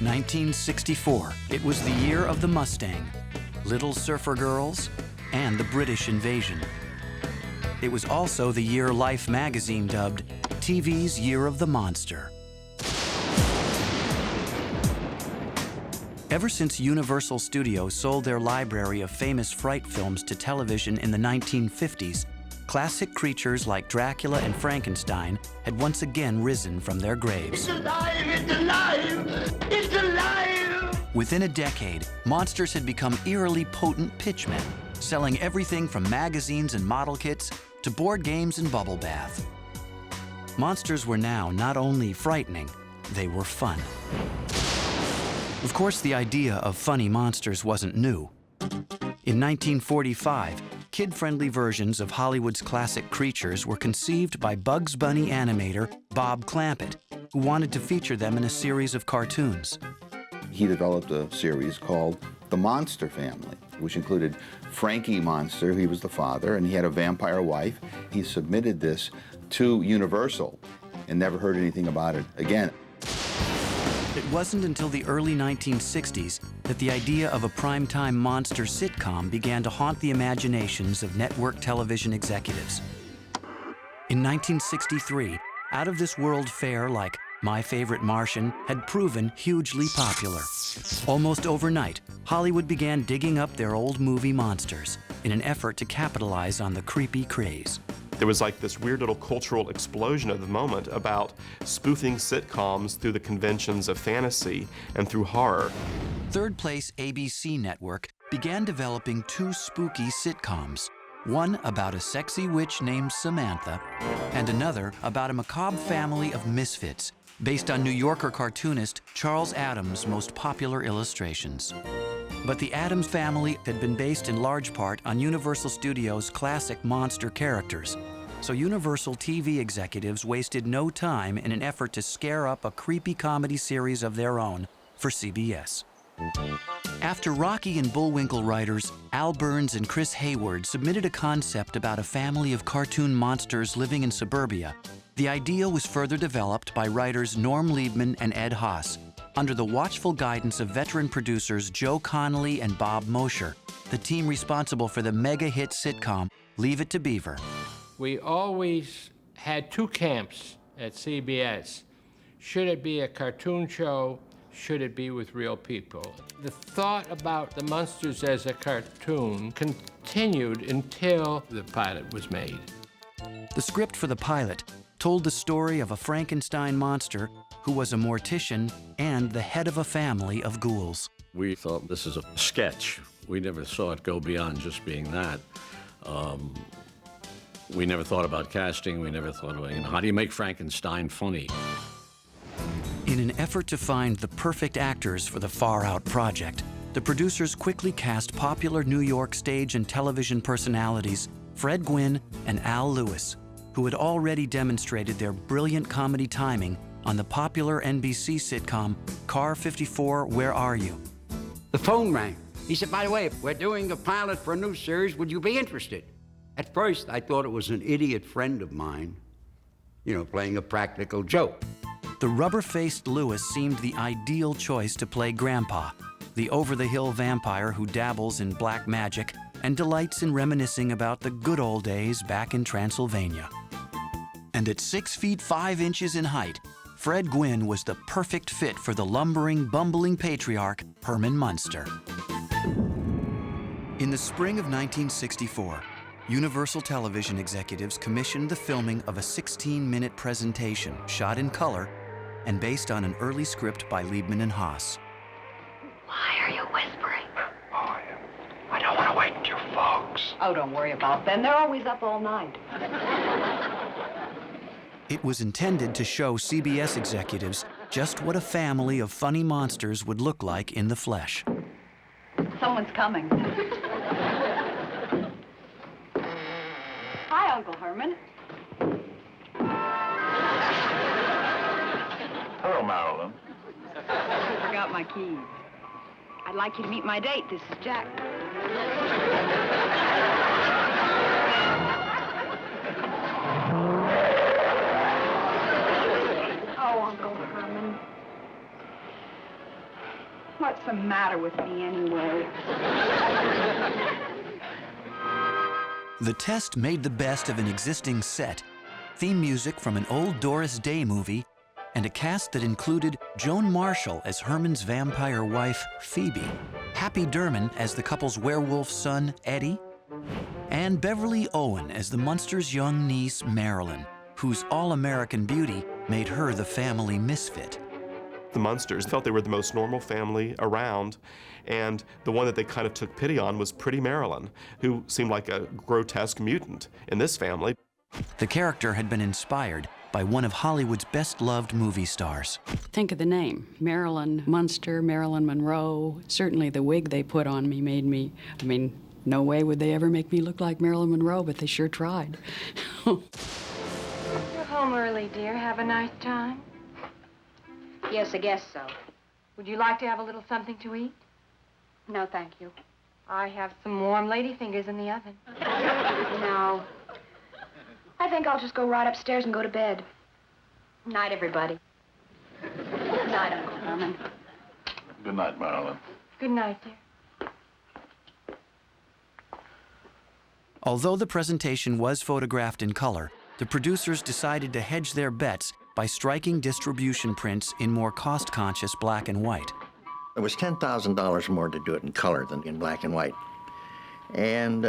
1964. It was the year of the Mustang, Little Surfer Girls, and the British invasion. It was also the year Life magazine dubbed TV's Year of the Monster. Ever since Universal Studios sold their library of famous fright films to television in the 1950s, classic creatures like Dracula and Frankenstein had once again risen from their graves. It's alive! It's alive! It's alive! Within a decade, monsters had become eerily potent pitchmen, selling everything from magazines and model kits to board games and bubble bath. Monsters were now not only frightening, they were fun. Of course, the idea of funny monsters wasn't new. In 1945, kid-friendly versions of Hollywood's classic creatures were conceived by Bugs Bunny animator Bob Clampett, who wanted to feature them in a series of cartoons. He developed a series called The Monster Family, which included Frankie Monster, he was the father, and he had a vampire wife. He submitted this to Universal and never heard anything about it again. It wasn't until the early 1960s that the idea of a primetime monster sitcom began to haunt the imaginations of network television executives. In 1963, out-of-this-world fare like My Favorite Martian had proven hugely popular. Almost overnight, Hollywood began digging up their old movie monsters in an effort to capitalize on the creepy craze. There was like this weird little cultural explosion at the moment about spoofing sitcoms through the conventions of fantasy and through horror. Third Place ABC network began developing two spooky sitcoms, one about a sexy witch named Samantha, and another about a macabre family of misfits, based on New Yorker cartoonist Charles Addams' most popular illustrations. But the Addams family had been based in large part on Universal Studios' classic monster characters, so Universal TV executives wasted no time in an effort to scare up a creepy comedy series of their own for CBS. After Rocky and Bullwinkle writers Al Burns and Chris Hayward submitted a concept about a family of cartoon monsters living in suburbia, the idea was further developed by writers Norm Liebman and Ed Haas, under the watchful guidance of veteran producers Joe Connolly and Bob Mosher, the team responsible for the mega-hit sitcom Leave It to Beaver. We always had two camps at CBS. Should it be a cartoon show? Should it be with real people? The thought about the Munsters as a cartoon continued until the pilot was made. The script for the pilot told the story of a Frankenstein monster who was a mortician and the head of a family of ghouls. We thought this is a sketch. We never saw it go beyond just being that. We never thought about casting. We never thought about, how do you make Frankenstein funny? In an effort to find the perfect actors for the far-out project, the producers quickly cast popular New York stage and television personalities Fred Gwynne and Al Lewis, who had already demonstrated their brilliant comedy timing on the popular NBC sitcom Car 54, Where Are You? The phone rang. He said, by the way, we're doing a pilot for a new series. Would you be interested? At first, I thought it was an idiot friend of mine, playing a practical joke. The rubber-faced Lewis seemed the ideal choice to play Grandpa, the over-the-hill vampire who dabbles in black magic and delights in reminiscing about the good old days back in Transylvania. And at 6 feet 5 inches in height, Fred Gwynne was the perfect fit for the lumbering, bumbling patriarch, Herman Munster. In the spring of 1964, Universal Television executives commissioned the filming of a 16-minute presentation shot in color and based on an early script by Liebman and Haas. Why are you whispering? Oh, I don't want to wake your folks. Oh, don't worry about them. They're always up all night. It was intended to show CBS executives just what a family of funny monsters would look like in the flesh. Someone's coming. Hi, Uncle Herman. Hello, Marilyn. I forgot my keys. I'd like you to meet my date. This is Jack. Oh, Uncle Herman. What's the matter with me anyway? The test made the best of an existing set, theme music from an old Doris Day movie, and a cast that included Joan Marshall as Herman's vampire wife, Phoebe, Happy Derman as the couple's werewolf son, Eddie, and Beverly Owen as the Munsters' young niece, Marilyn, whose all-American beauty made her the family misfit. The Munsters felt they were the most normal family around, and the one that they kind of took pity on was pretty Marilyn, who seemed like a grotesque mutant in this family. The character had been inspired by one of Hollywood's best-loved movie stars. Think of the name, Marilyn Munster, Marilyn Monroe. Certainly the wig they put on me made me, I mean, no way would they ever make me look like Marilyn Monroe, but they sure tried. You're home early, dear. Have a nice time. Yes, I guess so. Would you like to have a little something to eat? No, thank you. I have some warm lady fingers in the oven. No. I think I'll just go right upstairs and go to bed. Night, everybody. Good night, Uncle Herman. Good night, Marilyn. Good night, dear. Although the presentation was photographed in color, the producers decided to hedge their bets by striking distribution prints in more cost-conscious black and white. It was $10,000 more to do it in color than in black and white. And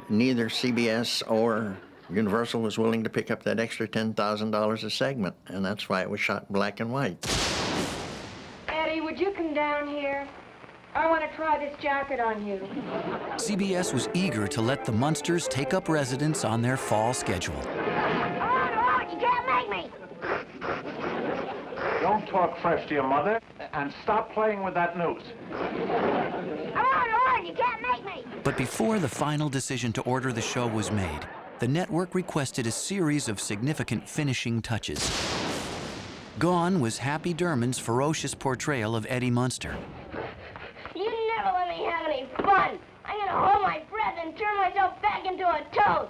neither CBS or Universal was willing to pick up that extra $10,000 a segment, and that's why it was shot in black and white. Eddie, would you come down here? I want to try this jacket on you. CBS was eager to let the Munsters take up residence on their fall schedule. Oh, you can't make me! Don't talk fresh to your mother, and stop playing with that noose. Oh, you can't make me! But before the final decision to order the show was made, the network requested a series of significant finishing touches. Gone was Happy Derman's ferocious portrayal of Eddie Munster. You never let me have any fun! I'm gonna hold my breath and turn myself back into a toad!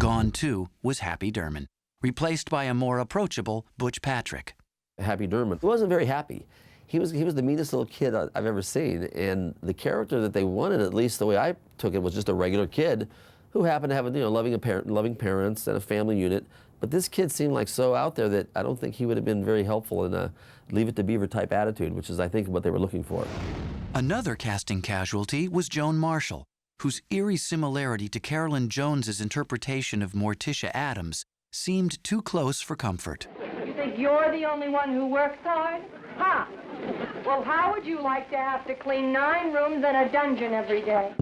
Gone, too, was Happy Derman, replaced by a more approachable Butch Patrick. Happy Derman wasn't very happy. He was the meanest little kid I've ever seen, and the character that they wanted, at least the way I took it, was just a regular kid who happened to have loving parents and a family unit. But this kid seemed like so out there that I don't think he would have been very helpful in a Leave It to Beaver type attitude, which is, I think, what they were looking for. Another casting casualty was Joan Marshall, whose eerie similarity to Carolyn Jones's interpretation of Morticia Addams seemed too close for comfort. You think you're the only one who works hard? Huh. Well, how would you like to have to clean 9 rooms and a dungeon every day?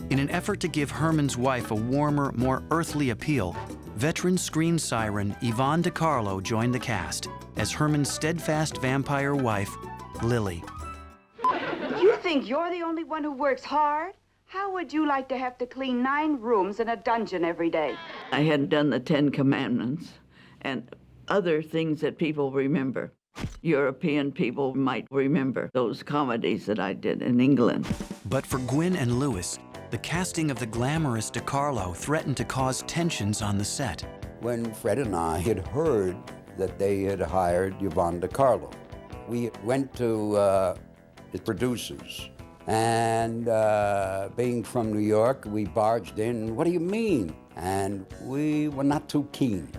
In an effort to give Herman's wife a warmer, more earthly appeal, veteran screen siren Yvonne DiCarlo joined the cast as Herman's steadfast vampire wife, Lily. You think you're the only one who works hard? How would you like to have to clean 9 rooms and a dungeon every day? I hadn't done the 10 Commandments and other things that people remember. European people might remember those comedies that I did in England. But for Gwyn and Lewis, the casting of the glamorous DiCarlo threatened to cause tensions on the set. When Fred and I had heard that they had hired Yvonne DiCarlo, we went to the producers. And being from New York, we barged in, "What do you mean?" And we were not too keen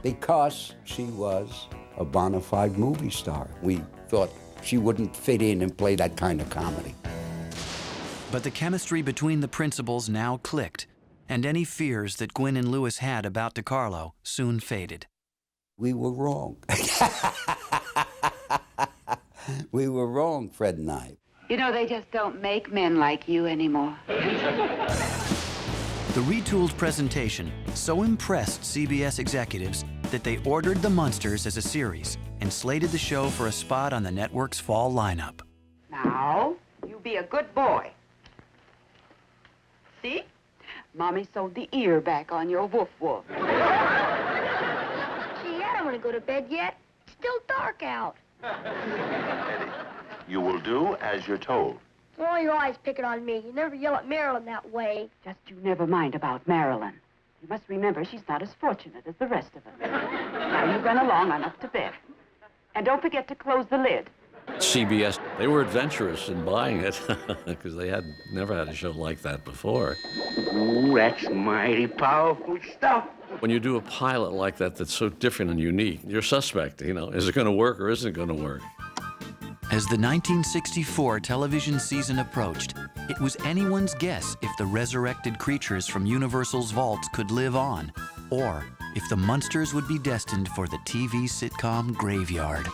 because she was a bona fide movie star. We thought she wouldn't fit in and play that kind of comedy. But the chemistry between the principals now clicked, and any fears that Gwyn and Lewis had about DiCarlo soon faded. We were wrong. We were wrong, Fred and I. You know, they just don't make men like you anymore. The retooled presentation so impressed CBS executives that they ordered The Munsters as a series and slated the show for a spot on the network's fall lineup. Now, you be a good boy. See? Mommy sewed the ear back on your woof-woof. Gee, I don't want to go to bed yet. It's still dark out. Eddie, you will do as you're told. Well, you're always picking on me. You never yell at Marilyn that way. Just you never mind about Marilyn. You must remember she's not as fortunate as the rest of us. Now you run along on up to bed. And don't forget to close the lid. CBS, they were adventurous in buying it because they had never had a show like that before. Ooh, that's mighty powerful stuff. When you do a pilot like that that's so different and unique, you're suspect, you know, is it going to work or isn't it going to work? As the 1964 television season approached, it was anyone's guess if the resurrected creatures from Universal's vaults could live on, or if the Munsters would be destined for the TV sitcom graveyard.